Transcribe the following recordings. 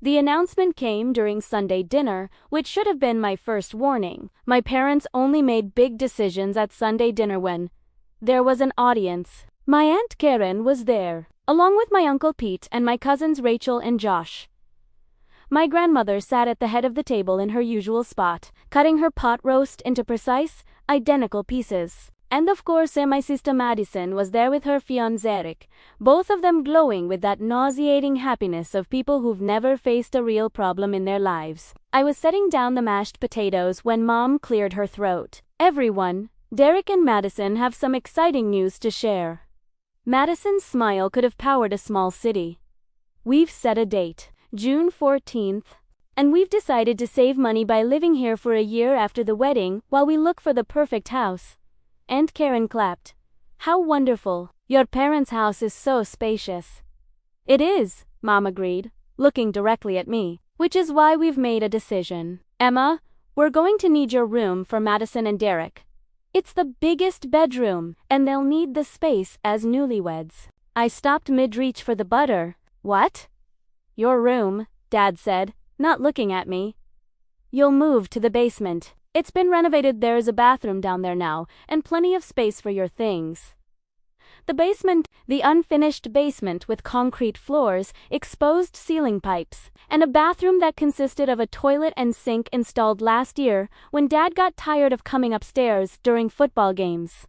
The announcement came during Sunday dinner, which should have been my first warning. My parents only made big decisions at Sunday dinner when there was an audience. My Aunt Karen was there, along with my Uncle Pete and my cousins Rachel and Josh. My grandmother sat at the head of the table in her usual spot, cutting her pot roast into precise, identical pieces. And of course, my sister Madison was there with her fiancé Eric, both of them glowing with that nauseating happiness of people who've never faced a real problem in their lives. I was setting down the mashed potatoes when Mom cleared her throat. Everyone, Derek and Madison have some exciting news to share. Madison's smile could have powered a small city. We've set a date, June 14th, and we've decided to save money by living here for a year after the wedding while we look for the perfect house. Aunt Karen clapped. How wonderful. Your parents' house is so spacious. It is, Mom agreed, looking directly at me, which is why we've made a decision. Emma, we're going to need your room for Madison and Derek. It's the biggest bedroom, and they'll need the space as newlyweds. I stopped mid-reach for the butter. What? Your room, Dad said, not looking at me. You'll move to the basement. It's been renovated. There's a bathroom down there now, and plenty of space for your things. The basement, the unfinished basement with concrete floors, exposed ceiling pipes, and a bathroom that consisted of a toilet and sink installed last year when Dad got tired of coming upstairs during football games.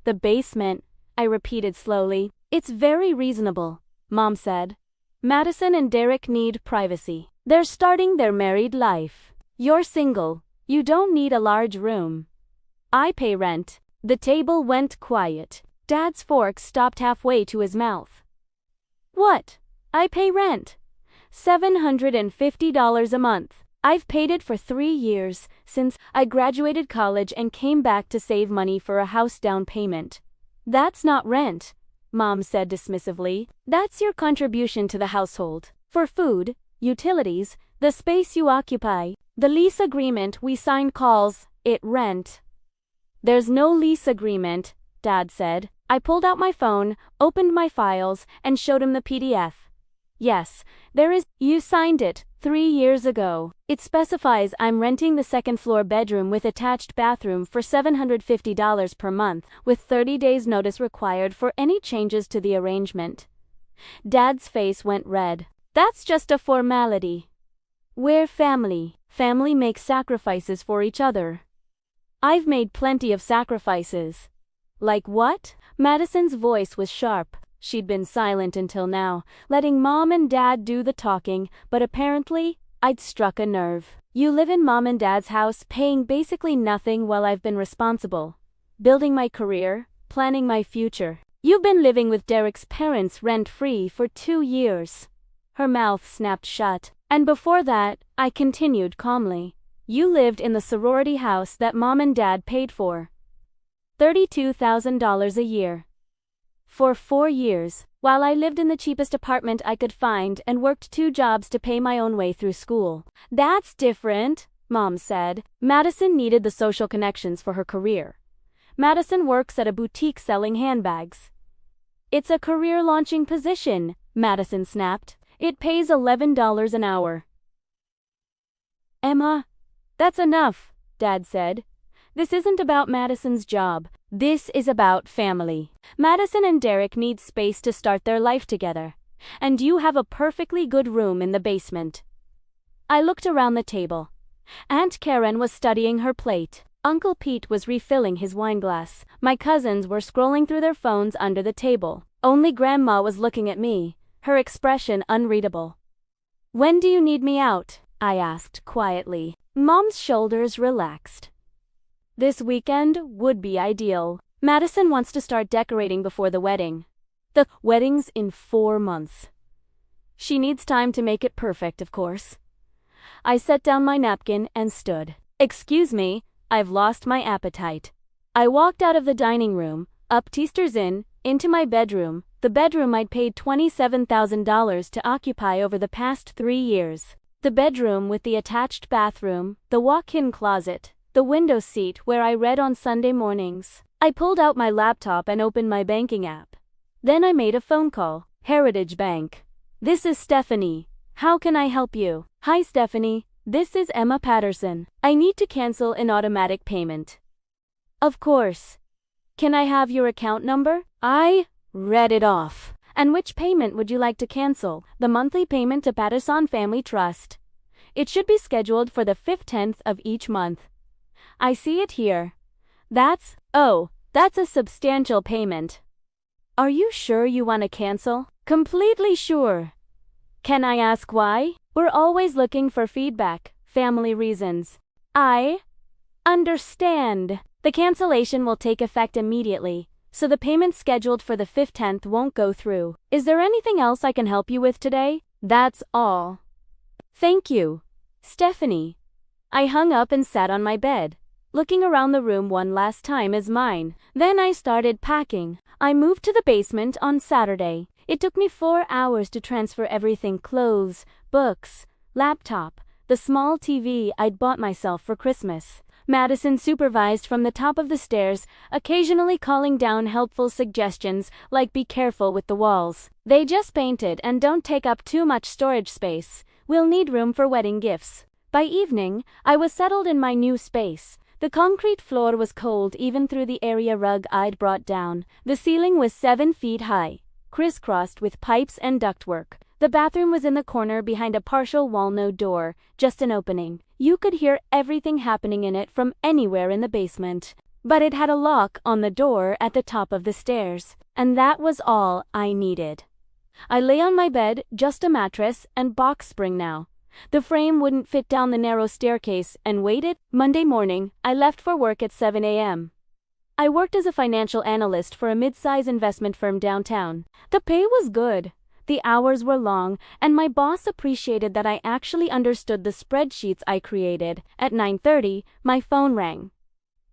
The basement, I repeated slowly. It's very reasonable, Mom said. Madison and Derek need privacy. They're starting their married life. You're single. You don't need a large room. I pay rent. The table went quiet. Dad's fork stopped halfway to his mouth. What? I pay rent. $750 a month. I've paid it for 3 years, since I graduated college and came back to save money for a house down payment. That's not rent, Mom said dismissively. That's your contribution to the household. For food, utilities, the space you occupy. The lease agreement we signed calls it rent. There's no lease agreement, Dad said. I pulled out my phone, opened my files, and showed him the PDF. Yes, there is. You signed it 3 years ago. It specifies I'm renting the second-floor bedroom with attached bathroom for $750 per month, with 30 days notice required for any changes to the arrangement. Dad's face went red. That's just a formality. We're family. Family makes sacrifices for each other. I've made plenty of sacrifices. Like what? Madison's voice was sharp. She'd been silent until now, letting Mom and Dad do the talking, but apparently, I'd struck a nerve. You live in Mom and Dad's house paying basically nothing while I've been responsible. Building my career, planning my future. You've been living with Derek's parents rent-free for 2 years. Her mouth snapped shut. And before that, I continued calmly. You lived in the sorority house that Mom and Dad paid for. $32,000 a year. For 4 years, while I lived in the cheapest apartment I could find and worked 2 jobs to pay my own way through school. That's different, Mom said. Madison needed the social connections for her career. Madison works at a boutique selling handbags. It's a career-launching position, Madison snapped. It pays $11 an hour. Emma, that's enough, Dad said. This isn't about Madison's job. This is about family. Madison and Derek need space to start their life together. And you have a perfectly good room in the basement. I looked around the table. Aunt Karen was studying her plate. Uncle Pete was refilling his wineglass. My cousins were scrolling through their phones under the table. Only Grandma was looking at me, her expression unreadable. When do you need me out? I asked quietly. Mom's shoulders relaxed. This weekend would be ideal. Madison wants to start decorating before the wedding. The wedding's in 4 months. She needs time to make it perfect, of course. I set down my napkin and stood. Excuse me, I've lost my appetite. I walked out of the dining room, up Teaster's Inn, into my bedroom, the bedroom I'd paid $27,000 to occupy over the past 3 years. The bedroom with the attached bathroom, the walk-in closet, the window seat where I read on Sunday mornings. I pulled out my laptop and opened my banking app. Then I made a phone call. Heritage Bank. This is Stephanie. How can I help you? Hi Stephanie, this is Emma Patterson. I need to cancel an automatic payment. Of course. Can I have your account number? I read it off. And which payment would you like to cancel? The monthly payment to Patterson Family Trust. It should be scheduled for the 15th of each month. I see it here. That's a substantial payment. Are you sure you want to cancel? Completely sure. Can I ask why? We're always looking for feedback. Family reasons. I understand. The cancellation will take effect immediately, so the payment scheduled for the 15th won't go through. Is there anything else I can help you with today? That's all. Thank you, Stephanie. I hung up and sat on my bed, looking around the room one last time as mine. Then I started packing. I moved to the basement on Saturday. It took me 4 hours to transfer everything: clothes, books, laptop, the small TV I'd bought myself for Christmas. Madison supervised from the top of the stairs, occasionally calling down helpful suggestions like be careful with the walls. They just painted and don't take up too much storage space. We'll need room for wedding gifts. By evening, I was settled in my new space. The concrete floor was cold even through the area rug I'd brought down. The ceiling was 7 feet high, crisscrossed with pipes and ductwork. The bathroom was in the corner behind a partial walnut door, just an opening. You could hear everything happening in it from anywhere in the basement. But it had a lock on the door at the top of the stairs, and that was all I needed. I lay on my bed, just a mattress and box spring now. The frame wouldn't fit down the narrow staircase, and waited. Monday morning, I left for work at 7 a.m. I worked as a financial analyst for a mid-size investment firm downtown. The pay was good. The hours were long, and my boss appreciated that I actually understood the spreadsheets I created. At 9:30, my phone rang.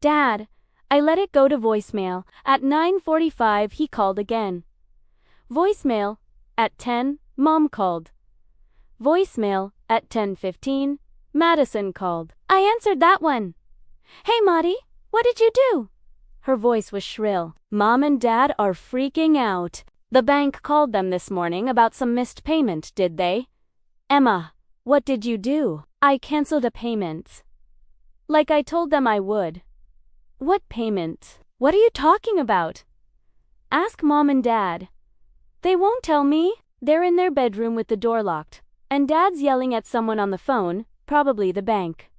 Dad. I let it go to voicemail. At 9:45, he called again. Voicemail. At 10, Mom called. Voicemail. At 10:15, Madison called. I answered that one. Hey, Maddie, what did you do? Her voice was shrill. Mom and Dad are freaking out. The bank called them this morning about some missed payment, did they? Emma, what did you do? I canceled a payment. Like I told them I would. What payment? What are you talking about? Ask Mom and Dad. They won't tell me. They're in their bedroom with the door locked, and Dad's yelling at someone on the phone, probably the bank.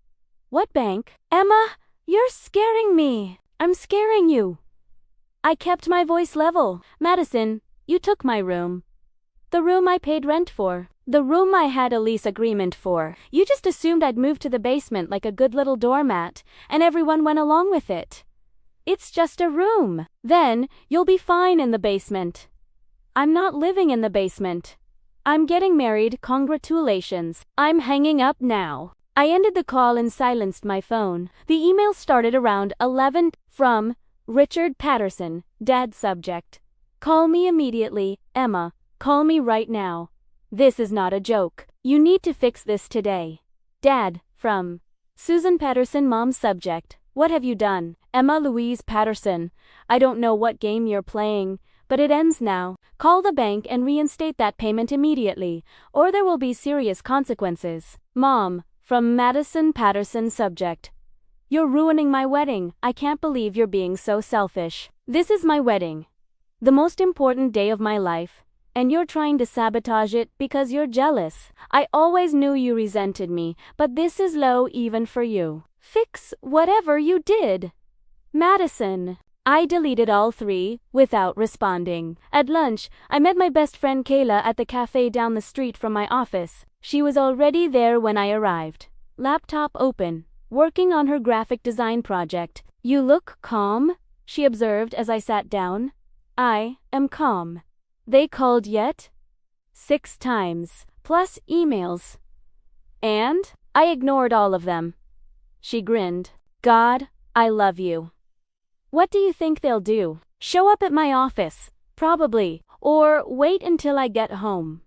What bank? Emma, you're scaring me. I'm scaring you. I kept my voice level. Madison, you took my room. The room I paid rent for. The room I had a lease agreement for. You just assumed I'd move to the basement like a good little doormat, and everyone went along with it. It's just a room. Then, you'll be fine in the basement. I'm not living in the basement. I'm getting married, congratulations. I'm hanging up now. I ended the call and silenced my phone. The email started around 11, from Richard Patterson, Dad subject. Call me immediately, Emma. Call me right now. This is not a joke. You need to fix this today. Dad, from Susan Patterson, Mom subject. What have you done? Emma Louise Patterson. I don't know what game you're playing, but it ends now. Call the bank and reinstate that payment immediately, or there will be serious consequences. Mom, from Madison Patterson subject. You're ruining my wedding. I can't believe you're being so selfish. This is my wedding, the most important day of my life, and you're trying to sabotage it because you're jealous. I always knew you resented me, but this is low even for you. Fix whatever you did. Madison. I deleted all 3, without responding. At lunch, I met my best friend Kayla at the cafe down the street from my office. She was already there when I arrived. Laptop open, working on her graphic design project. You look calm, she observed as I sat down. I am calm. They called yet? 6 times, plus emails. And? I ignored all of them. She grinned. God, I love you. What do you think they'll do? Show up at my office? Probably. Or wait until I get home.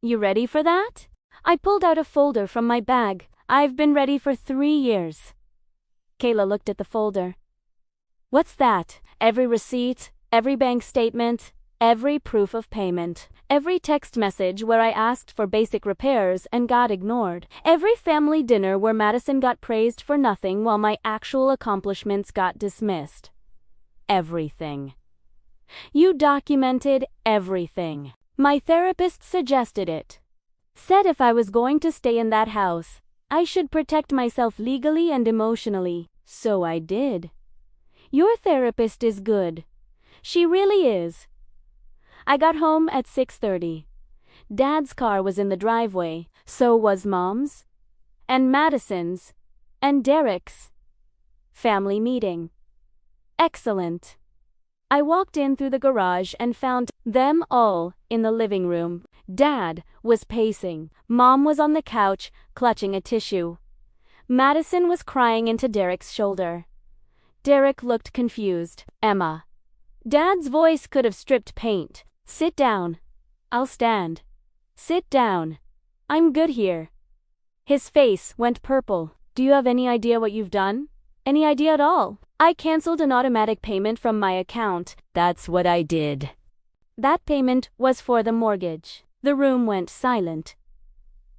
You ready for that? I pulled out a folder from my bag. I've been ready for 3 years. Kayla looked at the folder. What's that? Every receipt, every bank statement, every proof of payment. Every text message where I asked for basic repairs and got ignored. Every family dinner where Madison got praised for nothing while my actual accomplishments got dismissed. Everything. You documented everything. My therapist suggested it. Said if I was going to stay in that house, I should protect myself legally and emotionally. So I did. Your therapist is good. She really is. I got home at 6:30. Dad's car was in the driveway, so was Mom's, and Madison's, and Derek's. Family meeting. Excellent. I walked in through the garage and found them all in the living room. Dad was pacing. Mom was on the couch, clutching a tissue. Madison was crying into Derek's shoulder. Derek looked confused. Emma. Dad's voice could have stripped paint. Sit down. I'll stand. Sit down. I'm good here. His face went purple. Do you have any idea what you've done? Any idea at all? I canceled an automatic payment from my account. That's what I did. That payment was for the mortgage. The room went silent.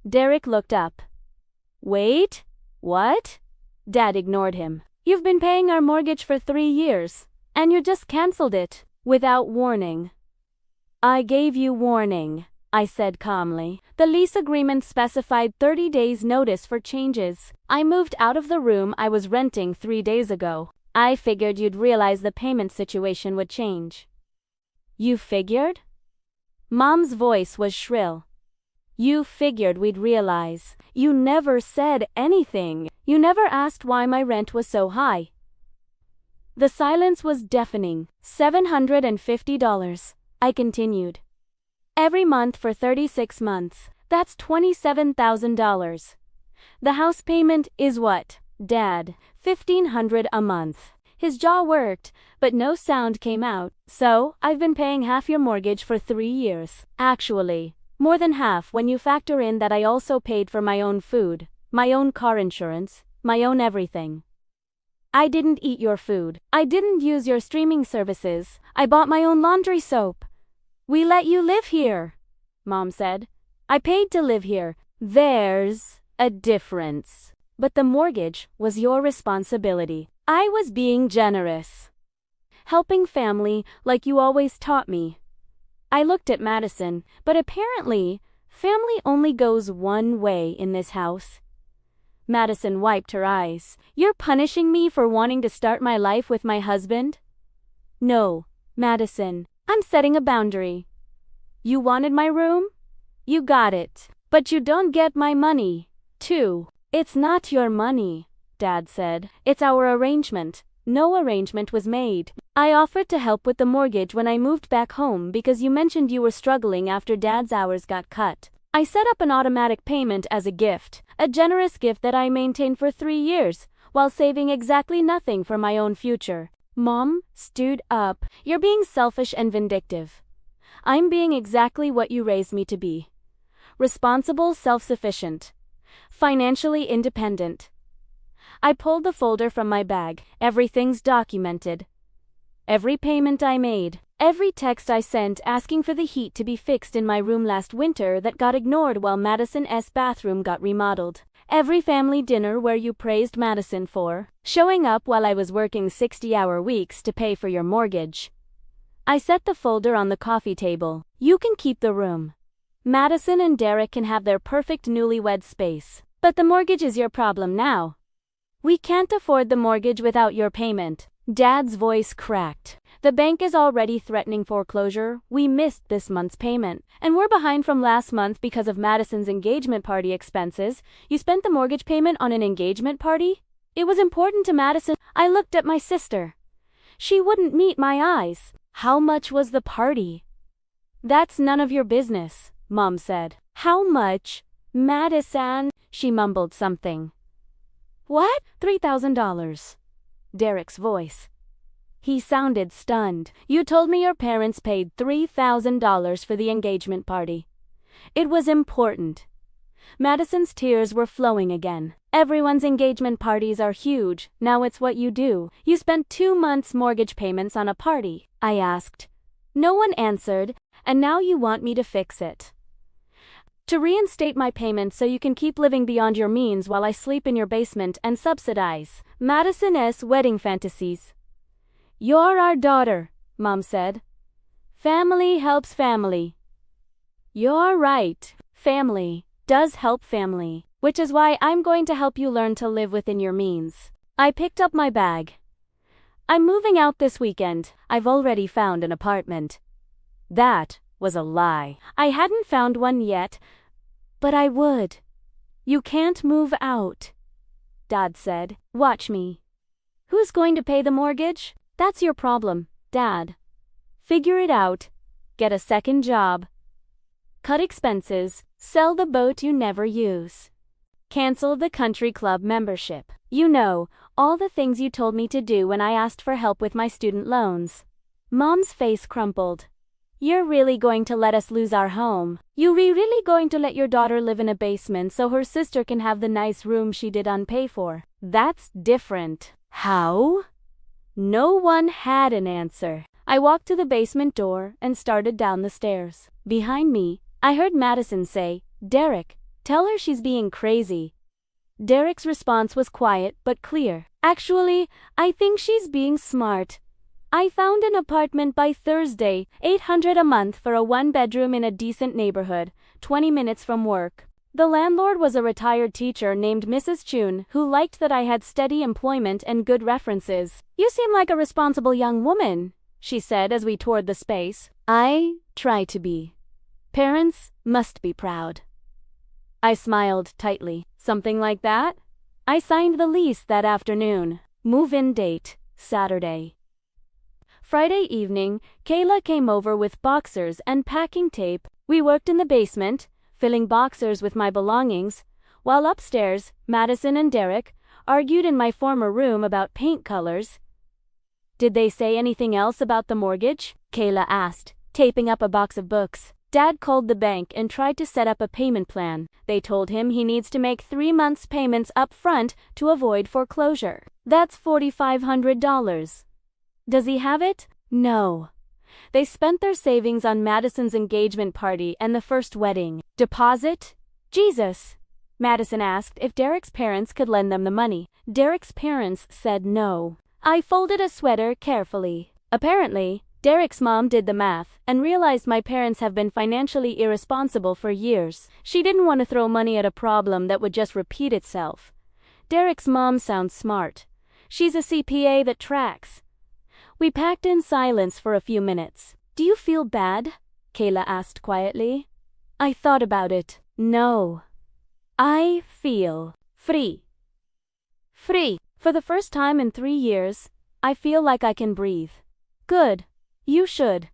Derek looked up. Wait, what? Dad ignored him. You've been paying our mortgage for 3 years, and you just canceled it, without warning. I gave you warning, I said calmly. The lease agreement specified 30 days notice for changes. I moved out of the room I was renting 3 days ago. I figured you'd realize the payment situation would change. You figured? Mom's voice was shrill. You figured we'd realize. You never said anything. You never asked why my rent was so high. The silence was deafening. $750. I continued. Every month for 36 months. That's $27,000. The house payment is what, Dad? $1,500 a month. His jaw worked, but no sound came out. So, I've been paying half your mortgage for 3 years. Actually, more than half when you factor in that I also paid for my own food, my own car insurance, my own everything. I didn't eat your food. I didn't use your streaming services. I bought my own laundry soap. We let you live here, Mom said. I paid to live here. There's a difference. But the mortgage was your responsibility. I was being generous. Helping family like you always taught me. I looked at Madison, but apparently, family only goes one way in this house. Madison wiped her eyes. You're punishing me for wanting to start my life with my husband? No, Madison. I'm setting a boundary. You wanted my room? You got it. But you don't get my money, too. It's not your money, Dad said. It's our arrangement. No arrangement was made. I offered to help with the mortgage when I moved back home because you mentioned you were struggling after Dad's hours got cut. I set up an automatic payment as a gift, a generous gift that I maintained for 3 years, while saving exactly nothing for my own future. Mom stood up. You're being selfish and vindictive. I'm being exactly what you raised me to be. Responsible, self-sufficient. Financially independent. I pulled the folder from my bag. Everything's documented. Every payment I made. Every text I sent asking for the heat to be fixed in my room last winter that got ignored while Madison's bathroom got remodeled. Every family dinner where you praised Madison for showing up while I was working 60-hour weeks to pay for your mortgage. I set the folder on the coffee table. You can keep the room. Madison and Derek can have their perfect newlywed space. But the mortgage is your problem now. We can't afford the mortgage without your payment. Dad's voice cracked. The bank is already threatening foreclosure. We missed this month's payment, and we're behind from last month because of Madison's engagement party expenses. You spent the mortgage payment on an engagement party? It was important to Madison. I looked at my sister. She wouldn't meet my eyes. How much was the party? That's none of your business, Mom said. How much? Madison, she mumbled something. What? $3,000. Derek's voice. He sounded stunned. You told me your parents paid $3,000 for the engagement party. It was important. Madison's tears were flowing again. Everyone's engagement parties are huge. Now it's what you do. You spent 2 months' mortgage payments on a party. I asked. No one answered. and now you want me to fix it. To reinstate my payment so you can keep living beyond your means while I sleep in your basement and subsidize Madison's wedding fantasies. You're our daughter, Mom said. Family helps family. You're right. Family does help family, which is why I'm going to help you learn to live within your means. I picked up my bag. I'm moving out this weekend. I've already found an apartment. That was a lie. I hadn't found one yet, but I would. You can't move out, Dad said. Watch me. Who's going to pay the mortgage? That's your problem, Dad. Figure it out. Get a second job. Cut expenses. Sell the boat you never use. Cancel the country club membership. You know, all the things you told me to do when I asked for help with my student loans. Mom's face crumpled. You're really going to let us lose our home? You really going to let your daughter live in a basement so her sister can have the nice room she didn't pay for? That's different. How? No one had an answer. I walked to the basement door and started down the stairs. Behind me, I heard Madison say, "Derek, tell her she's being crazy." Derek's response was quiet but clear. Actually, I think she's being smart. I found an apartment by Thursday, $800 a month for a one-bedroom in a decent neighborhood, 20 minutes from work. The landlord was a retired teacher named Mrs. Chun, who liked that I had steady employment and good references. You seem like a responsible young woman, she said as we toured the space. I try to be. Parents must be proud. I smiled tightly. Something like that? I signed the lease that afternoon. Move-in date, Saturday. Friday evening, Kayla came over with boxers and packing tape. We worked in the basement, filling boxers with my belongings, while upstairs, Madison and Derek argued in my former room about paint colors. Did they say anything else about the mortgage? Kayla asked, taping up a box of books. Dad called the bank and tried to set up a payment plan. They told him he needs to make 3 months' payments up front to avoid foreclosure. That's $4,500. Does he have it? No. They spent their savings on Madison's engagement party and the first wedding. Deposit? Jesus. Madison asked if Derek's parents could lend them the money. Derek's parents said no. I folded a sweater carefully. Apparently, Derek's mom did the math and realized my parents have been financially irresponsible for years. She didn't want to throw money at a problem that would just repeat itself. Derek's mom sounds smart. She's a CPA that tracks. We packed in silence for a few minutes. Do you feel bad? Kayla asked quietly. I thought about it. No. I feel free. Free. For the first time in 3 years, I feel like I can breathe. Good. You should.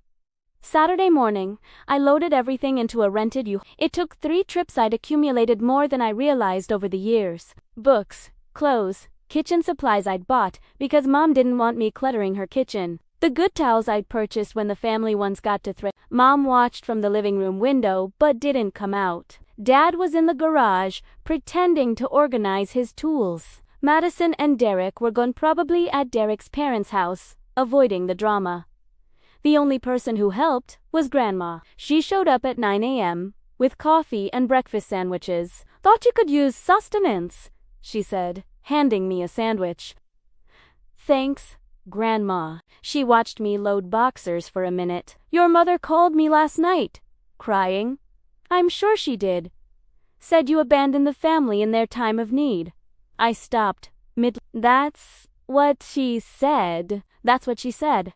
Saturday morning, I loaded everything into a rented U. It took 3 trips. I'd accumulated more than I realized over the years. Books, clothes, kitchen supplies I'd bought because Mom didn't want me cluttering her kitchen. The good towels I'd purchased when the family ones got to thrift. Mom watched from the living room window but didn't come out. Dad was in the garage, pretending to organize his tools. Madison and Derek were gone, probably at Derek's parents' house, avoiding the drama. The only person who helped was Grandma. She showed up at 9 a.m. with coffee and breakfast sandwiches. Thought you could use sustenance, she said, handing me a sandwich. Thanks, Grandma. She watched me load boxers for a minute. Your mother called me last night, crying. I'm sure she did. Said you abandoned the family in their time of need. I stopped mid. That's what she said. That's what she said.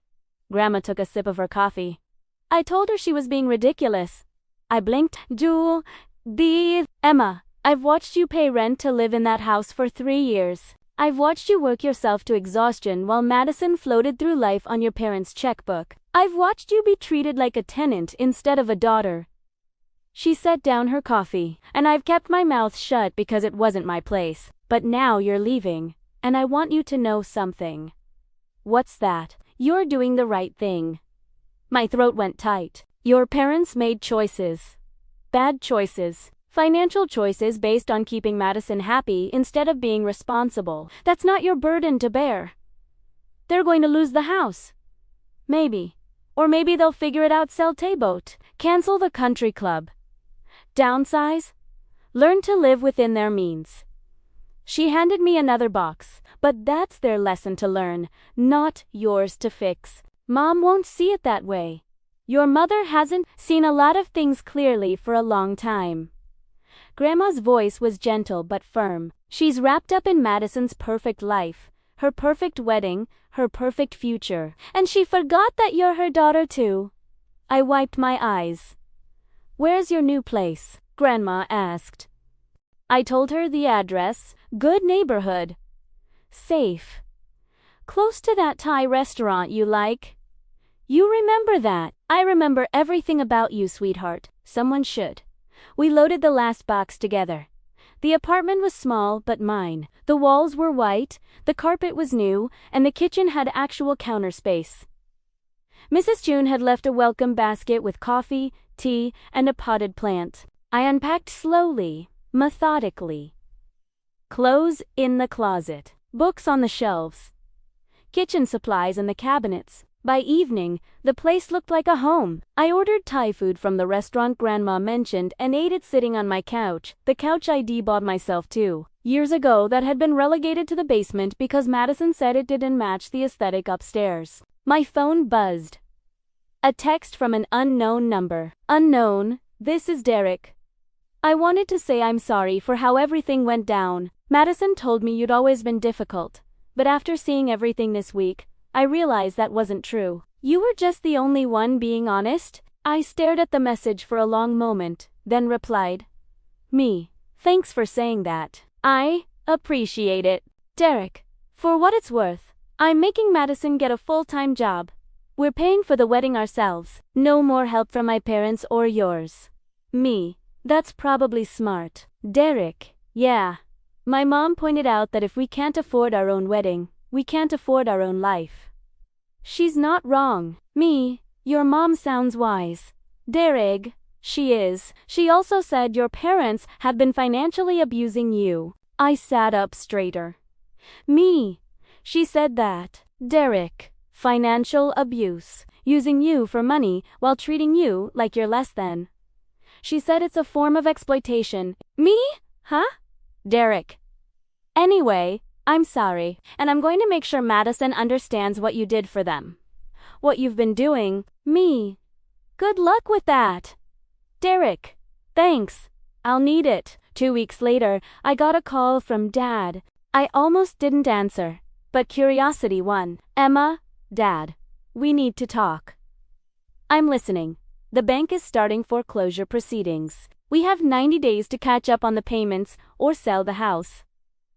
Grandma took a sip of her coffee. I told her she was being ridiculous. I blinked. Emma, I've watched you pay rent to live in that house for 3 years. I've watched you work yourself to exhaustion while Madison floated through life on your parents' checkbook. I've watched you be treated like a tenant instead of a daughter. She set down her coffee, and I've kept my mouth shut because it wasn't my place. But now you're leaving, and I want you to know something. What's that? You're doing the right thing. My throat went tight. Your parents made choices. Bad choices. Financial choices based on keeping Madison happy instead of being responsible. That's not your burden to bear. They're going to lose the house. Maybe. Or maybe they'll figure it out, sell Tayboat. Cancel the country club. Downsize? Learn to live within their means. She handed me another box, but that's their lesson to learn, not yours to fix. Mom won't see it that way. Your mother hasn't seen a lot of things clearly for a long time. Grandma's voice was gentle but firm. She's wrapped up in Madison's perfect life, her perfect wedding, her perfect future. And she forgot that you're her daughter too. I wiped my eyes. Where's your new place? Grandma asked. I told her the address, good neighborhood. Safe. Close to that Thai restaurant you like. You remember that. I remember everything about you, sweetheart. Someone should. We loaded the last box together. The apartment was small but mine. The walls were white, the carpet was new, and the kitchen had actual counter space. Mrs. June had left a welcome basket with coffee, tea, and a potted plant. I unpacked slowly, methodically. Clothes in the closet, books on the shelves, kitchen supplies in the cabinets. By evening, the place looked like a home. I ordered Thai food from the restaurant Grandma mentioned and ate it sitting on my couch, the couch I bought myself too. Years ago, that had been relegated to the basement because Madison said it didn't match the aesthetic upstairs. My phone buzzed. A text from an unknown number. Unknown, this is Derek. I wanted to say I'm sorry for how everything went down. Madison told me you'd always been difficult. But after seeing everything this week, I realized that wasn't true. You were just the only one being honest. I stared at the message for a long moment, then replied, Me. Thanks for saying that. I appreciate it. Derek, for what it's worth, I'm making Madison get a full-time job. We're paying for the wedding ourselves. No more help from my parents or yours. Me. That's probably smart. Derek, yeah. My mom pointed out that if we can't afford our own wedding, we can't afford our own life. She's not wrong. Me, your mom sounds wise. Derek, she is. She also said your parents have been financially abusing you. I sat up straighter. Me, she said that. Derek, financial abuse, using you for money while treating you like you're less than. She said it's a form of exploitation. Me? Huh? Derek. Anyway, I'm sorry, and I'm going to make sure Madison understands what you did for them. What you've been doing. Me. Good luck with that. Derek. Thanks. I'll need it. 2 weeks later, I got a call from Dad. I almost didn't answer, but curiosity won. Emma, Dad, we need to talk. I'm listening. The bank is starting foreclosure proceedings. We have 90 days to catch up on the payments or sell the house.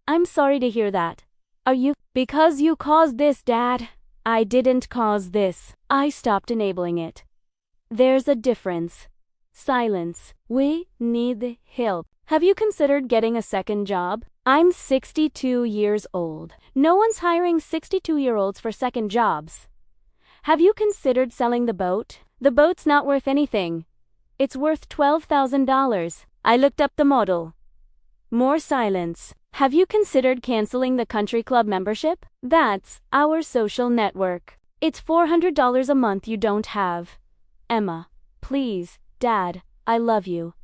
I'm sorry to hear that. Are you? Because you caused this, Dad. I didn't cause this. I stopped enabling it. There's a difference. Silence. We need help. Have you considered getting a second job? I'm 62 years old. No one's hiring 62-year-olds for second jobs. Have you considered selling the boat? The boat's not worth anything. It's worth $12,000. I looked up the model. More silence. Have you considered canceling the country club membership? That's our social network. It's $400 a month you don't have. Emma, please, Dad, I love you.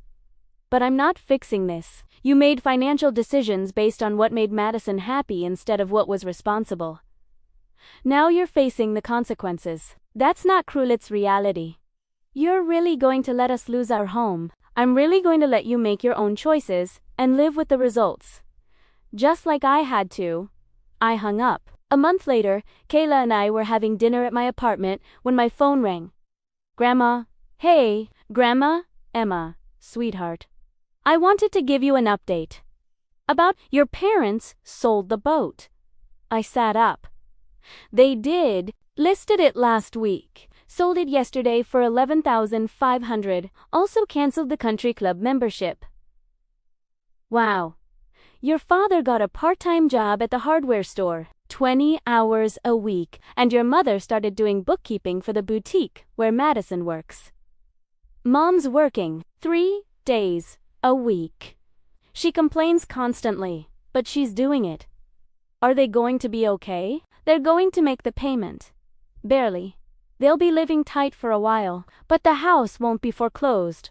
But I'm not fixing this. You made financial decisions based on what made Madison happy instead of what was responsible. Now you're facing the consequences. That's not cruel, it's reality. You're really going to let us lose our home. I'm really going to let you make your own choices and live with the results. Just like I had to. I hung up. A month later, Kayla and I were having dinner at my apartment when my phone rang. Grandma. Hey, Grandma. Emma, sweetheart. I wanted to give you an update. About your parents sold the boat. I sat up. They did. Listed it last week. Sold it yesterday for $11,500. Also canceled the country club membership. Wow. Your father got a part-time job at the hardware store, 20 hours a week, and your mother started doing bookkeeping for the boutique where Madison works. Mom's working 3 days a week. She complains constantly, but she's doing it. Are they going to be okay? They're going to make the payment. Barely. They'll be living tight for a while, but the house won't be foreclosed.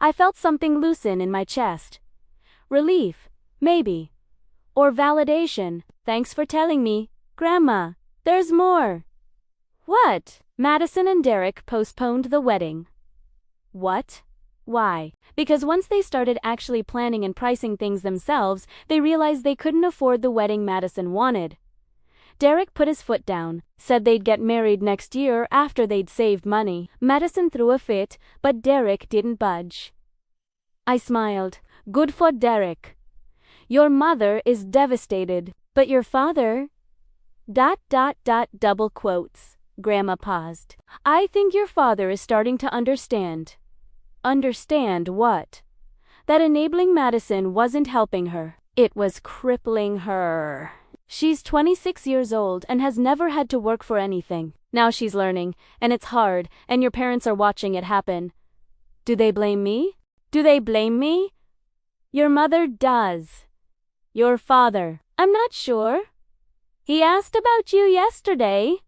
I felt something loosen in my chest. Relief, maybe. Or validation. Thanks for telling me, Grandma. There's more. What? Madison and Derek postponed the wedding. What? Why? Because once they started actually planning and pricing things themselves, they realized they couldn't afford the wedding Madison wanted. Derek put his foot down, said they'd get married next year after they'd saved money. Madison threw a fit, but Derek didn't budge. I smiled. Good for Derek. Your mother is devastated, but your father... ... double quotes. Grandma paused. I think your father is starting to understand. Understand what? That enabling Madison wasn't helping her. It was crippling her. She's 26 years old and has never had to work for anything. Now she's learning, and it's hard, and your parents are watching it happen. Do they blame me? Do they blame me? Your mother does. Your father. I'm not sure. He asked about you yesterday.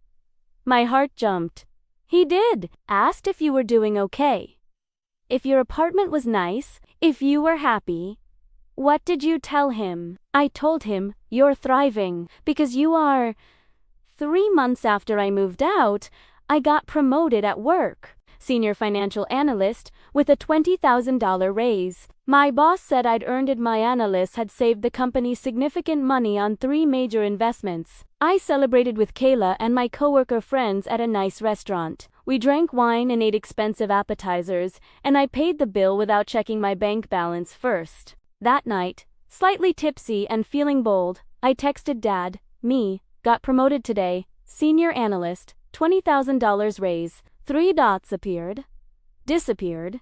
My heart jumped. He did. Asked if you were doing okay. If your apartment was nice, if you were happy. What did you tell him? I told him, you're thriving, because you are. 3 months after I moved out, I got promoted at work. Senior financial analyst, with a $20,000 raise. My boss said I'd earned it. My analyst had saved the company significant money on 3 major investments. I celebrated with Kayla and my coworker friends at a nice restaurant. We drank wine and ate expensive appetizers, and I paid the bill without checking my bank balance first. That night, slightly tipsy and feeling bold, I texted Dad, me, got promoted today, senior analyst, $20,000 raise. 3 dots appeared. Disappeared.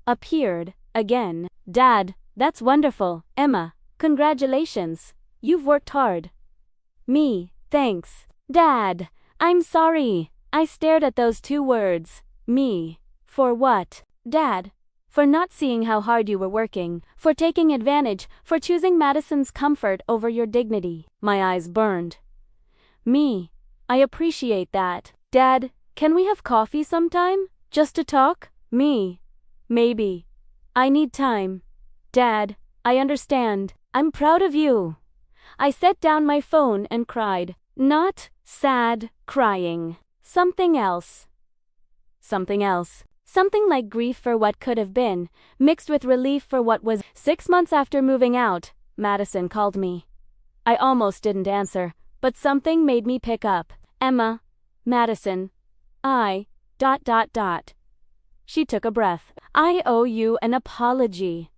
Appeared. Again. Dad, that's wonderful. Emma, congratulations. You've worked hard. Me, thanks. Dad, I'm sorry. I stared at those 2 words. Me. For what? Dad, for not seeing how hard you were working, for taking advantage, for choosing Madison's comfort over your dignity. My eyes burned. Me. I appreciate that. Dad, can we have coffee sometime? Just to talk? Me. Maybe. I need time. Dad, I understand. I'm proud of you. I set down my phone and cried. Not sad crying. Something else. Something else. Something like grief for what could have been, mixed with relief for what was. 6 months after moving out, Madison called me. I almost didn't answer, but something made me pick up. Emma. Madison. I... ... She took a breath. I owe you an apology.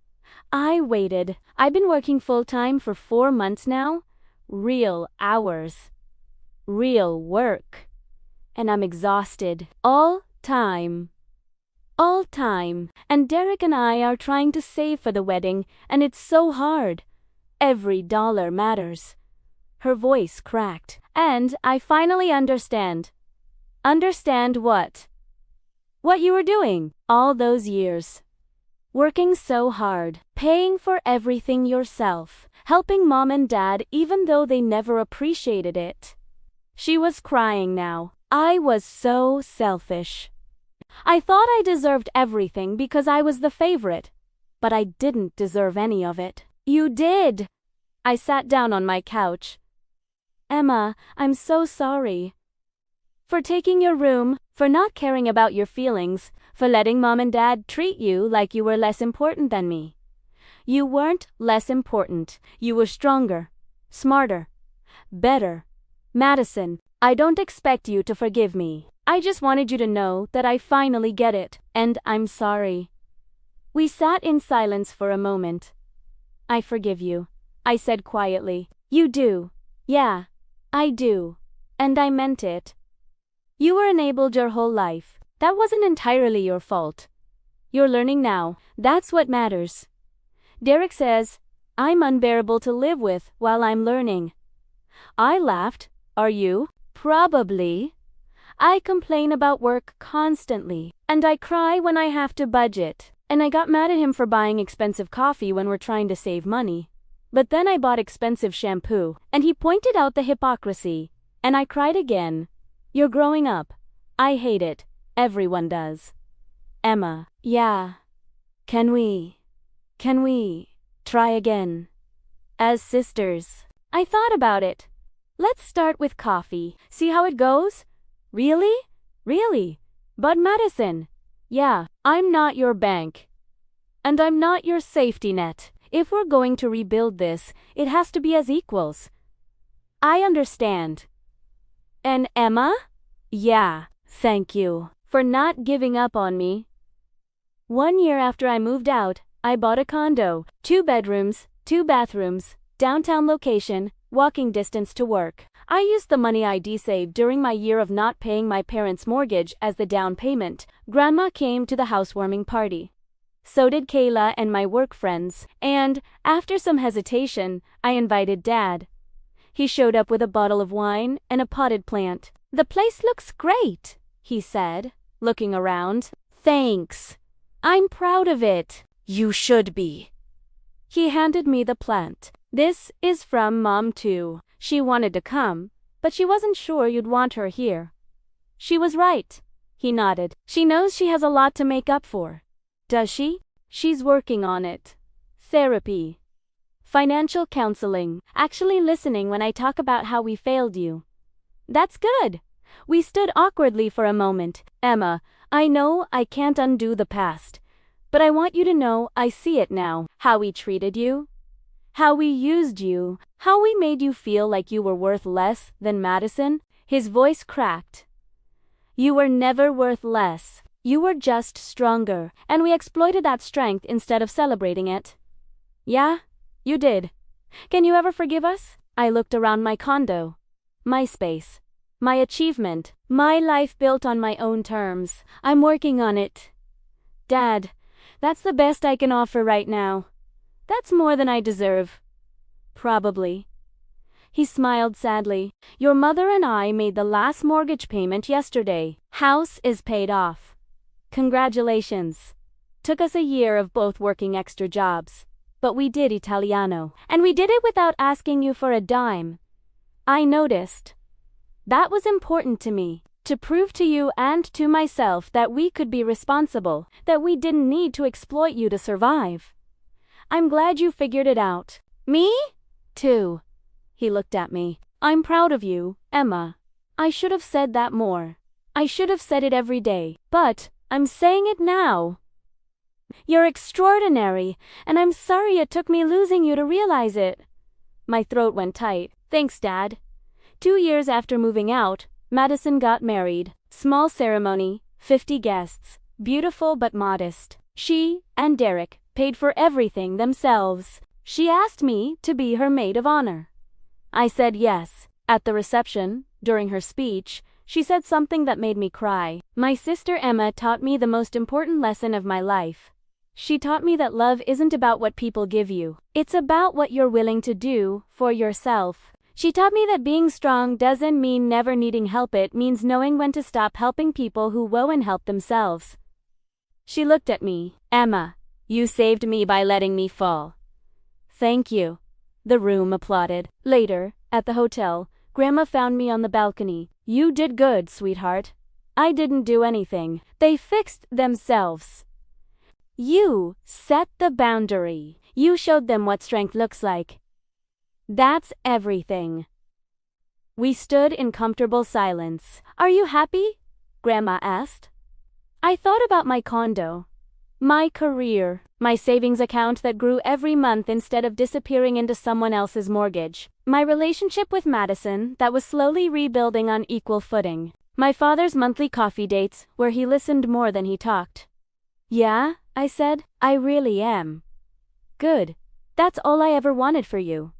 I waited. I've been working full-time for 4 months now. Real hours. Real work. And I'm exhausted. All time. And Derek and I are trying to save for the wedding, and it's so hard. Every dollar matters. Her voice cracked. And I finally understand. Understand what? What you were doing all those years. Working so hard, paying for everything yourself, helping Mom and Dad even though they never appreciated it. She was crying now. I was so selfish. I thought I deserved everything because I was the favorite, but I didn't deserve any of it. You did. I sat down on my couch. Emma, I'm so sorry. For taking your room, for not caring about your feelings, for letting Mom and Dad treat you like you were less important than me. You weren't less important. You were stronger, smarter, better. Madison, I don't expect you to forgive me. I just wanted you to know that I finally get it, and I'm sorry. We sat in silence for a moment. I forgive you, I said quietly. You do. Yeah, I do. And I meant it. You were enabled your whole life. That wasn't entirely your fault. You're learning now. That's what matters. Derek says, I'm unbearable to live with while I'm learning. I laughed. Are you? Probably. I complain about work constantly, and I cry when I have to budget. And I got mad at him for buying expensive coffee when we're trying to save money. But then I bought expensive shampoo, and he pointed out the hypocrisy. And I cried again. You're growing up. I hate it. Everyone does. Emma. Yeah. Can we try again? As sisters. I thought about it. Let's start with coffee. See how it goes? Really? Really? But Madison. Yeah, I'm not your bank. And I'm not your safety net. If we're going to rebuild this, it has to be as equals. I understand. And Emma? Yeah, thank you for not giving up on me. 1 year after I moved out, I bought a condo, 2 bedrooms, 2 bathrooms, downtown location, walking distance to work. I used the money I'd saved during my year of not paying my parents' mortgage as the down payment. Grandma came to the housewarming party. So did Kayla and my work friends, and, after some hesitation, I invited Dad. He showed up with a bottle of wine and a potted plant. The place looks great, he said, looking around. Thanks. I'm proud of it. You should be. He handed me the plant. This is from Mom too. She wanted to come, but she wasn't sure you'd want her here. She was right. He nodded. She knows she has a lot to make up for. Does she? She's working on it. Therapy. Financial counseling. Actually listening when I talk about how we failed you. That's good. We stood awkwardly for a moment. Emma, I know I can't undo the past. But I want you to know I see it now. How we treated you. How we used you. How we made you feel like you were worth less than Madison. His voice cracked. You were never worth less. You were just stronger, and we exploited that strength instead of celebrating it. Yeah, you did. Can you ever forgive us? I looked around my condo. My space. My achievement. My life built on my own terms. I'm working on it. Dad, that's the best I can offer right now. That's more than I deserve. Probably. He smiled sadly. Your mother and I made the last mortgage payment yesterday. House is paid off. Congratulations. Took us a year of both working extra jobs. But we did Italiano. And we did it without asking you for a dime. I noticed. That was important to me. To prove to you and to myself that we could be responsible. That we didn't need to exploit you to survive. I'm glad you figured it out. Me? Too. He looked at me. I'm proud of you, Emma. I should have said that more. I should have said it every day. But I'm saying it now. You're extraordinary, and I'm sorry it took me losing you to realize it. My throat went tight. Thanks, Dad. 2 years after moving out, Madison got married. Small ceremony, 50 guests. Beautiful but modest. She and Derek paid for everything themselves. She asked me to be her maid of honor. I said yes. At the reception, during her speech, she said something that made me cry. My sister Emma taught me the most important lesson of my life. She taught me that love isn't about what people give you. It's about what you're willing to do for yourself. She taught me that being strong doesn't mean never needing help. It means knowing when to stop helping people who won't help themselves. She looked at me. Emma, you saved me by letting me fall. Thank you. The room applauded. Later, at the hotel, Grandma found me on the balcony. You did good, sweetheart. I didn't do anything. They fixed themselves. You set the boundary. You showed them what strength looks like. That's everything. We stood in comfortable silence. Are you happy? Grandma asked. I thought about my condo, my career, my savings account that grew every month instead of disappearing into someone else's mortgage, my relationship with Madison that was slowly rebuilding on equal footing, my father's monthly coffee dates where he listened more than he talked. Yeah, I said, I really am. Good. That's all I ever wanted for you.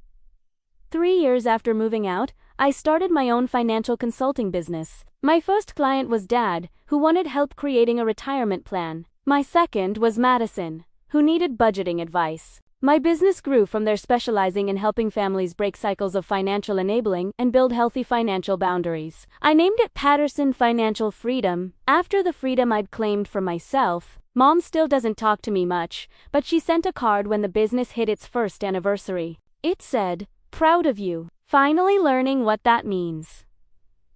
3 years after moving out, I started my own financial consulting business. My first client was Dad, who wanted help creating a retirement plan. My second was Madison, who needed budgeting advice. My business grew from there, specializing in helping families break cycles of financial enabling and build healthy financial boundaries. I named it Patterson Financial Freedom, after the freedom I'd claimed for myself. Mom still doesn't talk to me much, but she sent a card when the business hit its first anniversary. It said, "Proud of you, finally learning what that means."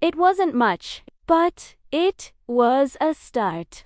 It wasn't much, but It was a start.